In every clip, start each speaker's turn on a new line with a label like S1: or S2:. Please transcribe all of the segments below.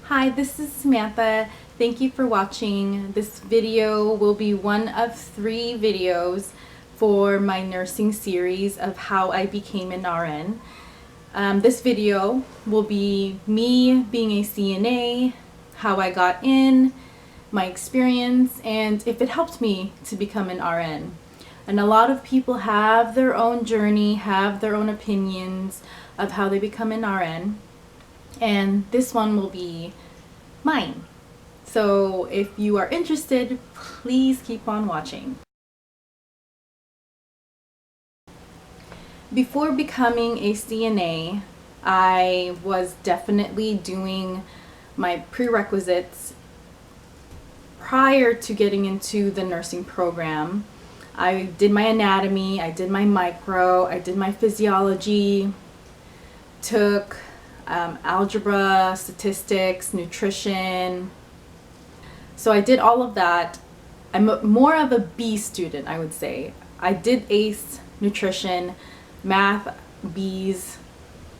S1: Hi, this is Samantha. Thank you for watching. This video will be one of 3 videos for my nursing series of how I became an RN. This video will be me being a CNA, how I got in, my experience, and if it helped me to become an RN. And a lot of people have their own journey, have their own opinions of how they become an RN. And this one will be mine. So if you are interested, please keep on watching. Before becoming a CNA, I was definitely doing my prerequisites prior to getting into the nursing program. I did my anatomy, I did my micro, I did my physiology, took algebra, statistics, nutrition. So I did all of that. I'm more of a B student, I would say. I did ACE, nutrition, math, Bs.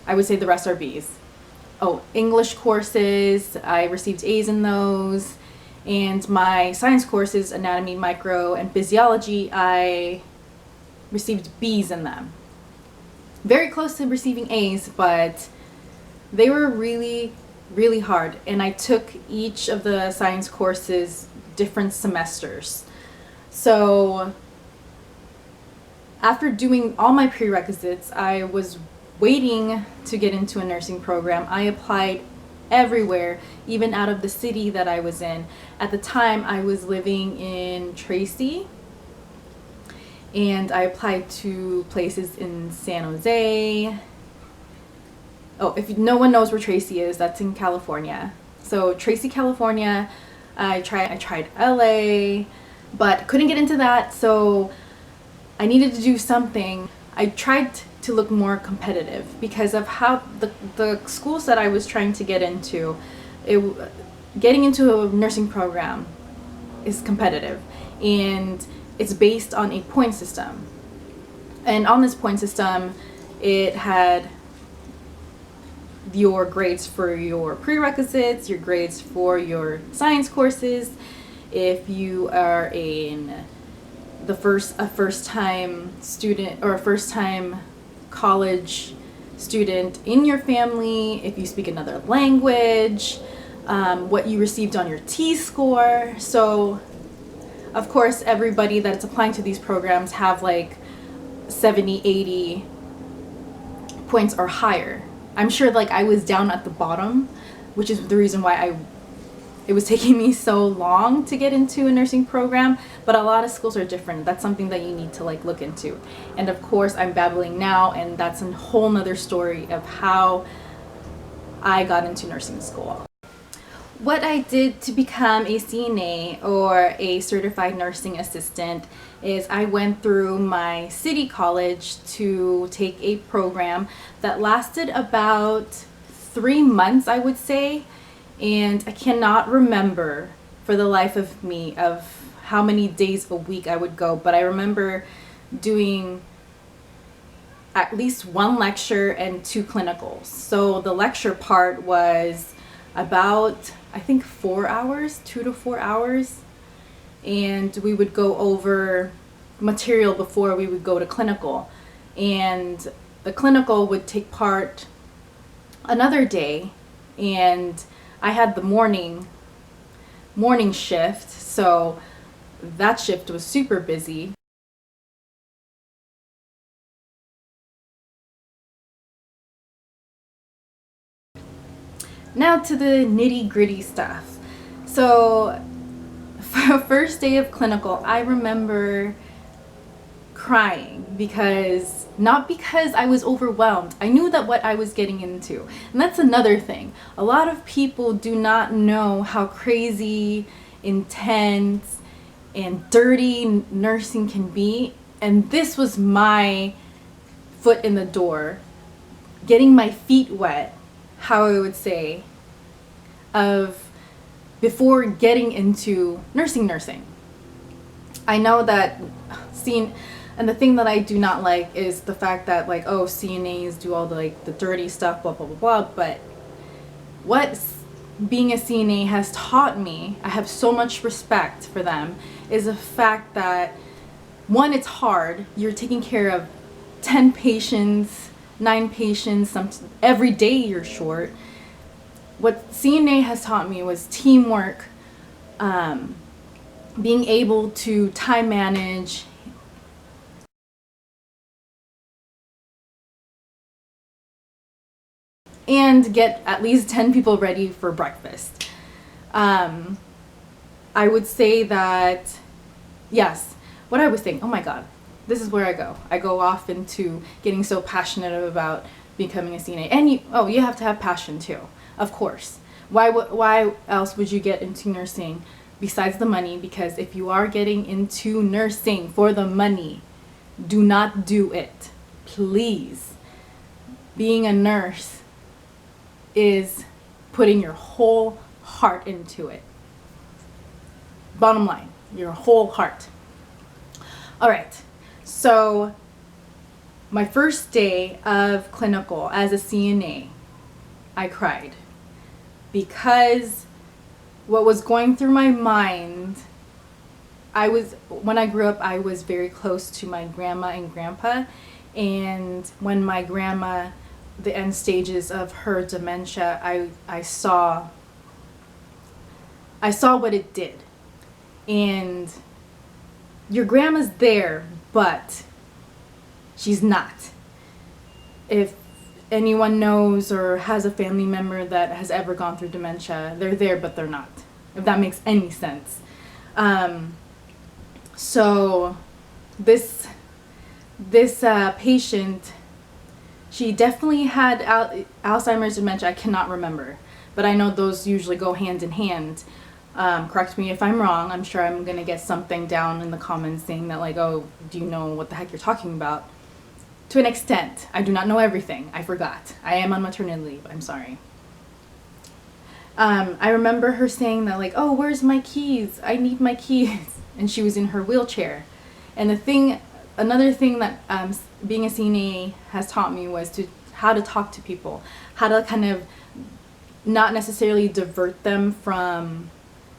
S1: I would say the rest are Bs. Oh, English courses, I received A's in those. And my science courses, anatomy, micro, and physiology, I received B's in them. Very close to receiving A's, but they were really hard, and I took each of the science courses different semesters. So after doing all my prerequisites, I was waiting to get into a nursing program. I applied everywhere, even out of the city that I was in. At the time, I was living in Tracy, and I applied to places in San Jose. Oh, if no one knows where Tracy is, that's in California. So Tracy, California, I tried LA, but couldn't get into that, so I needed to do something. I tried to look more competitive because of how the schools that I was trying to get into, getting into a nursing program is competitive, and it's based on a point system. And on this point system, it had your grades for your prerequisites, your grades for your science courses. If you are a first time student or a first time college student in your family, if you speak another language, what you received on your T-score. So of course everybody that's applying to these programs have like 70, 80 points or higher. I'm sure like I was down at the bottom, which is the reason why it was taking me so long to get into a nursing program, but a lot of schools are different. That's something that you need to like look into. And of course I'm babbling now, and that's a whole nother story of how I got into nursing school. What I did to become a CNA or a certified nursing assistant is I went through my city college to take a program that lasted about 3 months, I would say, and I cannot remember for the life of me of how many days a week I would go, but I remember doing at least 1 lecture and 2 clinicals. So the lecture part was about, I think, 4 hours, 2 to 4 hours, and we would go over material before we would go to clinical, and the clinical would take part another day, and I had the morning shift, so that shift was super busy. Now to the nitty-gritty stuff. So for first day of clinical, I remember crying not because I was overwhelmed. I knew that what I was getting into. And that's another thing. A lot of people do not know how crazy, intense, and dirty nursing can be. And this was my foot in the door, getting my feet wet, how I would say, of before getting into nursing. I know that and the thing that I do not like is the fact that like, oh, CNAs do all the like the dirty stuff, blah blah blah blah, but what being a CNA has taught me, I have so much respect for them, is the fact that, one, it's hard. You're taking care of 10 patients, 9 patients, every day you're short. What CNA has taught me was teamwork, being able to time manage, and get at least 10 people ready for breakfast. I would say that, yes, what I was saying, oh my God, this is where I go. I go off into getting so passionate about becoming a CNA. And you have to have passion too, of course. Why else would you get into nursing besides the money? Because if you are getting into nursing for the money, do not do it, please. Being a nurse is putting your whole heart into it. Bottom line, your whole heart. All right, so my first day of clinical as a CNA, I cried because what was going through my mind, when I grew up, I was very close to my grandma and grandpa, and when my grandma, the end stages of her dementia, I saw what it did. And your grandma's there, but she's not. If anyone knows or has a family member that has ever gone through dementia, they're there, but they're not. If that makes any sense. So this patient, she definitely had Alzheimer's dementia. I cannot remember, but I know those usually go hand in hand. Correct me if I'm wrong. I'm sure I'm gonna get something down in the comments saying that like, oh, do you know what the heck you're talking about? To an extent. I do not know everything. I forgot. I am on maternity leave. I'm sorry. I remember her saying that like, oh, where's my keys? I need my keys. And she was in her wheelchair. And another thing that being a CNA has taught me was how to talk to people, how to kind of not necessarily divert them from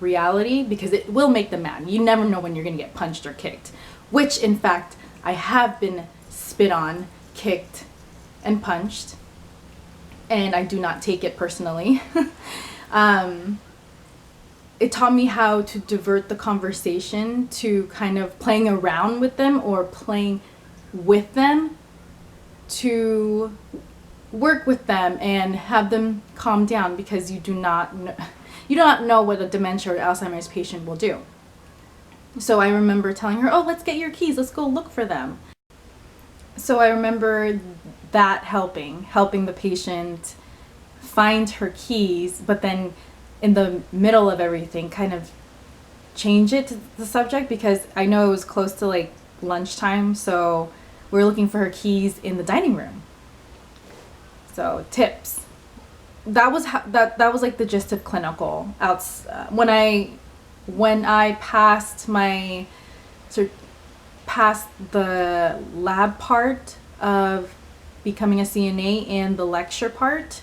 S1: reality, because it will make them mad. You never know when you're going to get punched or kicked, which in fact I have been spit on, kicked, and punched, and I do not take it personally. It taught me how to divert the conversation to kind of playing around with them or playing with them, to work with them and have them calm down, because you do not know what a dementia or Alzheimer's patient will do. So I remember telling her, oh, let's get your keys, let's go look for them. So I remember that helping the patient find her keys, but then in the middle of everything kind of change it to the subject, because I know it was close to like lunchtime, so we were looking for her keys in the dining room. So tips. That was like the gist of clinical. When I passed past the lab part of becoming a CNA and the lecture part,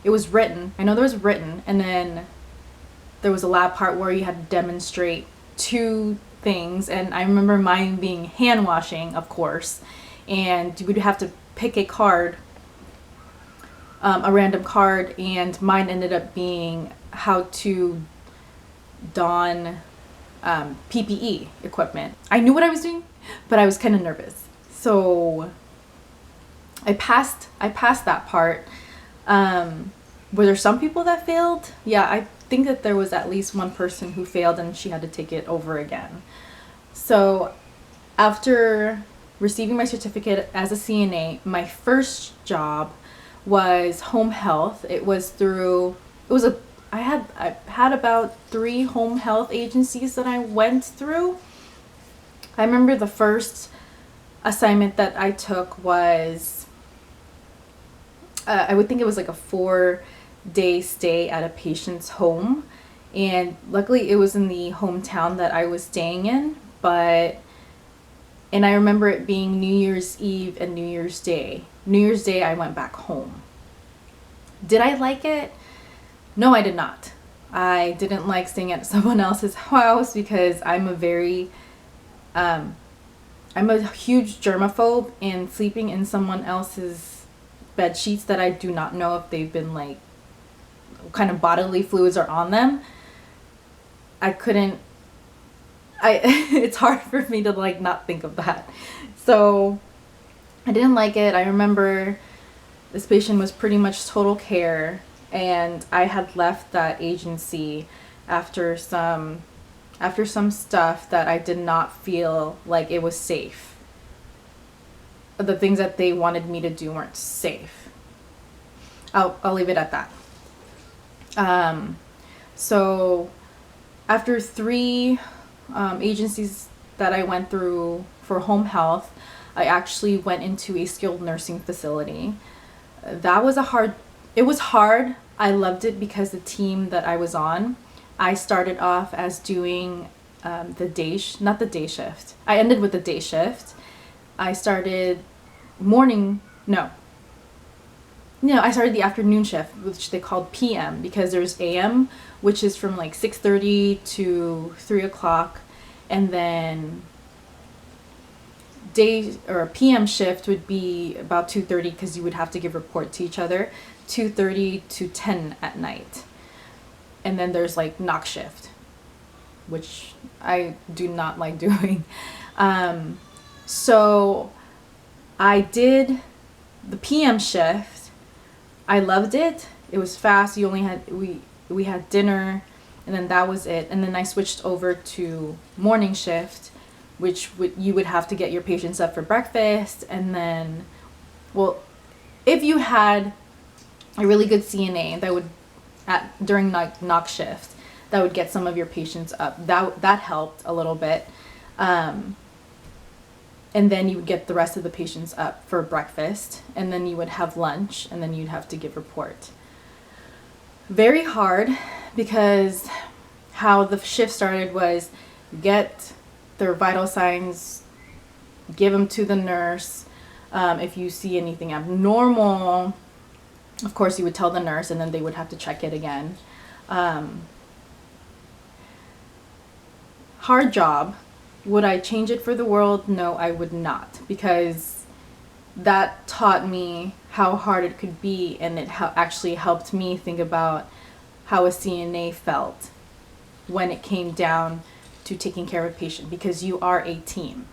S1: it was written. I know there was written, and then there was a lab part where you had to demonstrate 2 things, and I remember mine being hand washing, of course, and you would have to pick a card, a random card, and mine ended up being how to don PPE equipment. I knew what I was doing, but I was kind of nervous. So I passed that part. Were there some people that failed? Yeah, I think that there was at least one person who failed and she had to take it over again. So after receiving my certificate as a CNA, my first job was home health. I had about 3 home health agencies that I went through. I remember the first assignment that I took was, I would think it was like a 4-day stay at a patient's home. And luckily it was in the hometown that I was staying in, and I remember it being New Year's Eve and New Year's Day. New Year's Day I went back home. Did I like it? No, I did not. I didn't like staying at someone else's house because I'm a huge germaphobe, and sleeping in someone else's bed sheets that I do not know if they've been like, what kind of bodily fluids are on them. I couldn't, it's hard for me to like not think of that. So I didn't like it. I remember this patient was pretty much total care, and I had left that agency after some stuff that I did not feel like it was safe. The things that they wanted me to do weren't safe. I'll leave it at that. So after 3 agencies that I went through for home health, I actually went into a skilled nursing facility. It was hard. I loved it because the team that I was on, I started off as doing not the day shift. I ended with the day shift. I started I started the afternoon shift, which they called PM, because there's AM, which is from like 6:30 to 3 o'clock, and then day or PM shift would be about 2:30, because you would have to give report to each other, 2:30 to 10 at night. And then there's like knock shift, which I do not like doing. So I did the PM shift. I loved it. It was fast. We had dinner, and then that was it. And then I switched over to morning shift, which you would have to get your patients up for breakfast, and then, well, if you had a really good CNA that would during knock shift, that would get some of your patients up. That helped a little bit. And then you would get the rest of the patients up for breakfast, and then you would have lunch, and then you'd have to give report. Very hard, because how the shift started was get their vital signs, give them to the nurse. If you see anything abnormal, of course you would tell the nurse, and then they would have to check it again. Hard job. Would I change it for the world? No, I would not, because that taught me how hard it could be, and it actually helped me think about how a CNA felt when it came down to taking care of a patient, because you are a team.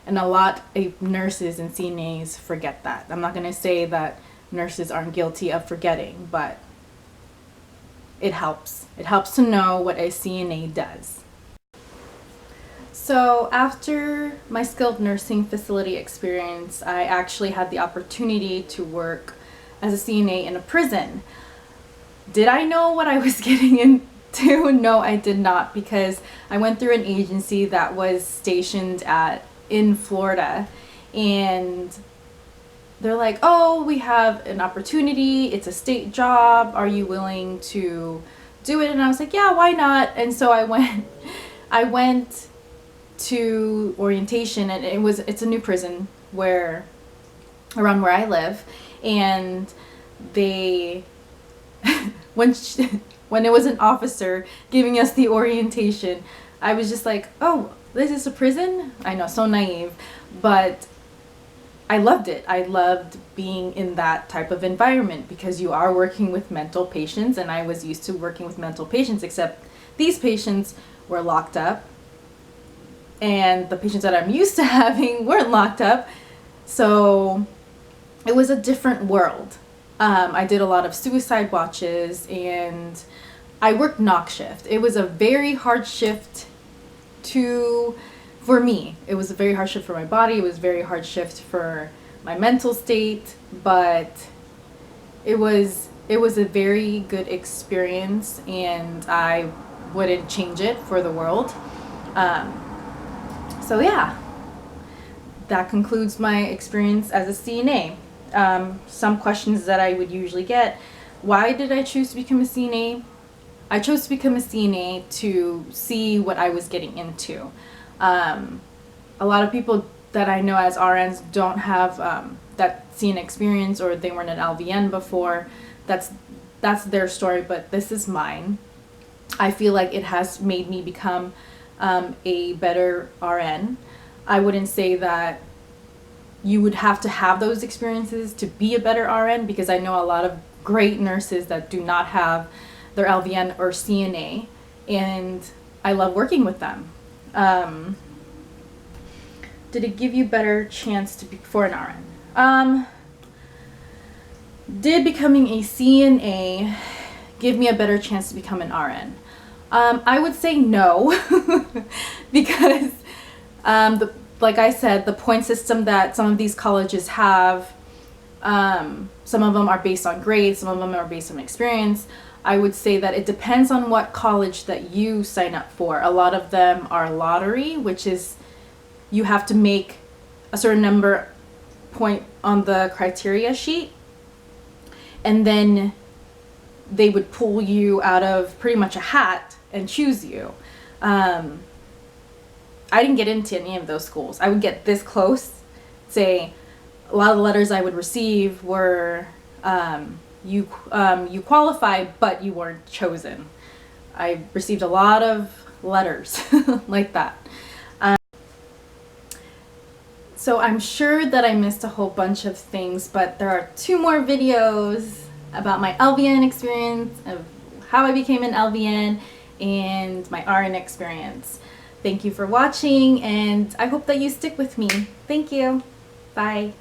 S1: And a lot of nurses and CNAs forget that. I'm not going to say that nurses aren't guilty of forgetting, but it helps. It helps to know what a CNA does. So after my skilled nursing facility experience, I actually had the opportunity to work as a CNA in a prison. Did I know what I was getting into? No, I did not, because I went through an agency that was stationed in Florida, and they're like, oh, we have an opportunity, it's a state job, are you willing to do it? And I was like, yeah, why not? And so I went to orientation, and it's a new prison around where I live, and they when it was an officer giving us the orientation, I was just like, oh, this is a prison? I know, so naive, but I loved it. I loved being in that type of environment, because you are working with mental patients, and I was used to working with mental patients, except these patients were locked up, and the patients that I'm used to having weren't locked up. So it was a different world. I did a lot of suicide watches, and I worked knock shift. It was a very hard shift for me. It was a very hard shift for my body. It was a very hard shift for my mental state, but it was a very good experience, and I wouldn't change it for the world. So yeah, that concludes my experience as a CNA. Some questions that I would usually get: why did I choose to become a CNA? I chose to become a CNA to see what I was getting into. A lot of people that I know as RNs don't have that CNA experience, or they weren't an LVN before. That's their story, but this is mine. I feel like it has made me become a better RN. I wouldn't say that you would have to have those experiences to be a better RN, because I know a lot of great nurses that do not have their LVN or CNA, and I love working with them. Did it give you better chance to be for an RN? Did becoming a CNA give me a better chance to become an RN? I would say no, because like I said, the point system that some of these colleges have, some of them are based on grades, some of them are based on experience. I would say that it depends on what college that you sign up for. A lot of them are lottery, which is you have to make a certain number point on the criteria sheet, and then they would pull you out of pretty much a hat and choose you. I didn't get into any of those schools. I would get this close. Say, a lot of the letters I would receive were, you qualify, but you weren't chosen. I received a lot of letters like that. So I'm sure that I missed a whole bunch of things, but there are 2 more videos about my LVN experience, of how I became an LVN, and my RN experience. Thank you for watching, and I hope that you stick with me. Thank you. Bye.